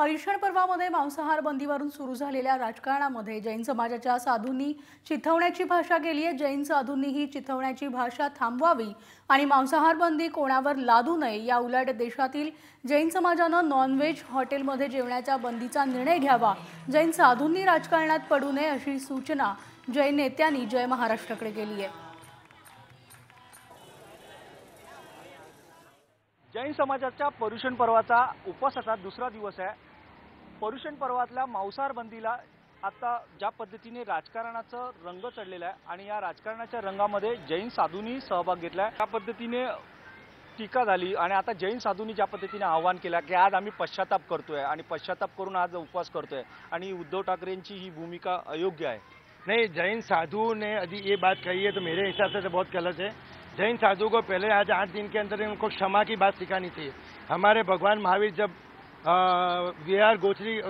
पर्युषण पर्वामध्ये मांसाहार बंदीवरून सुरू झालेल्या राजकारणामध्ये जैन समाजाच्या साधूंनी चिथवण्याची भाषा केली आहे। जैन साधूंनी ही चिथवण्याची भाषा थांबवावी आणि मांसाहार बंदी कोणावर लादू नये। या उलट देशातील जैन समाजानं नॉनव्हेज हॉटेलमध्ये जेवण्याच्या बंदीचा निर्णय घ्यावा। जैन साधूंनी राजकारणात पडू नये अशी सूचना जैन नेत्यांनी जय महाराष्ट्राकडे केली आहे। जैन समाजाच्या पर्युषण पर्वाचा उपवासाचा दुसरा दिवस आहे। पर्युषण पर्वातल्या मांसाहार बंदीला आता ज्या पद्धतीने राजकारणाचा रंग चढलेला आहे आणि या राजकारणाच्या रंगामध्ये जैन साधूंनी सहभाग घेतलाय, त्या पद्धतीने टीका झाली आणि आता जैन साधूंनी ज्या पद्धतीने आवाहन केलं की आज आम्ही पश्चाताप करतोय आणि पश्चाताप करून आज उपवास करतोय आणि उद्धव ठाकरेंची ही भूमिका अयोग्य आहे। नहीं, जैन साधु ने यदि ये बात कही है तो मेरे हिसाब से तो बहुत गलत है। जैन साधु को पहले आज 8 दिन के अंदर उनको क्षमा की बात सिखानी चाहिए। हमारे भगवान महावीर जब विहार गोचरी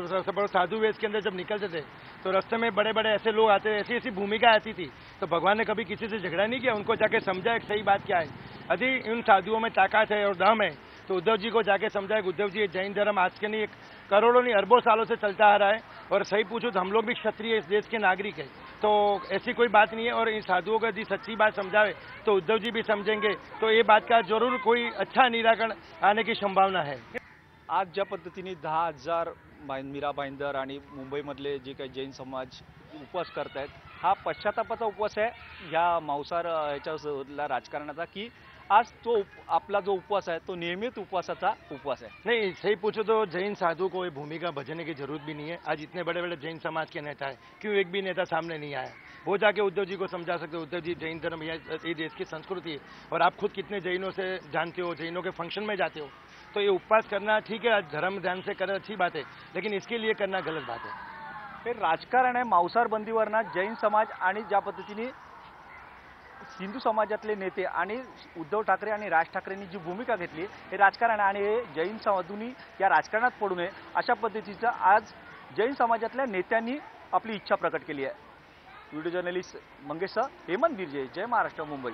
साधु वेश के अंदर जब निकलते थे तो रास्ते में बड़े बड़े ऐसे लोग आते, ऐसी ऐसी भूमिका आती थी, तो भगवान ने कभी किसी से झगड़ा नहीं किया, उनको जाके समझाया सही बात क्या है। यदि उन साधुओं में ताकत है और दम है तो उद्धव जी को जाके समझाए, उद्धव जी जैन धर्म आज के नहीं करोड़ों नहीं अरबों सालों से चलता आ रहा है और सही पूछो तो हम लोग भी क्षत्रिय इस देश के नागरिक है, तो ऐसी कोई बात नहीं है। और इन साधुओं को यदि सच्ची बात समझावे तो उद्धव जी भी समझेंगे, तो ये बात का जरूर कोई अच्छा निराकरण आने की संभावना है। आज ज्या पद्धतीने 10,000 मीरा भाईंदर आणि मुंबईमधले जे काही जैन समाज उपवास करतायत, हा पश्चातापाचा उपवास आहे या मांसाहार याच्या राजकारणाचा, की आज तो आपला जो उपवास है तो नियमित उपवासाचा उपवास है। नहीं, सही पूछो तो जैन साधु को ये भूमिका बचने की जरूरत भी नहीं है। आज इतने बड़े बड़े जैन समाज के नेता है, क्यों एक भी नेता सामने नहीं आया? वो जाके उद्धव जी को समझा सकते हो, उद्धव जी जैन धर्म ये देश की संस्कृति है और आप खुद कितने जैनों से जानते हो, जैनों के फंक्शन में जाते हो, तो ये उपवास करना ठीक है, धर्म ध्यान से करना अच्छी बात है, लेकिन इसके लिए करना गलत बात है। हे राजकारण आहे। मांसाहार बंदीवरना जैन समाज आणि ज्या पद्धतीने हिंदू समाजातले नेते आणि उद्धव ठाकरे आणि राज ठाकरेंनी जी भूमिका घेतली हे राजकारण आणि जैन साधूंनी या राजकारणात पडू नये अशा पद्धतीचं आज जैन समाजातल्या नेत्यांनी आपली इच्छा प्रकट केली आहे। व्हिडिओ जर्नलिस्ट मंगेश हेमंत बिर्जे, जय महाराष्ट्र, मुंबई।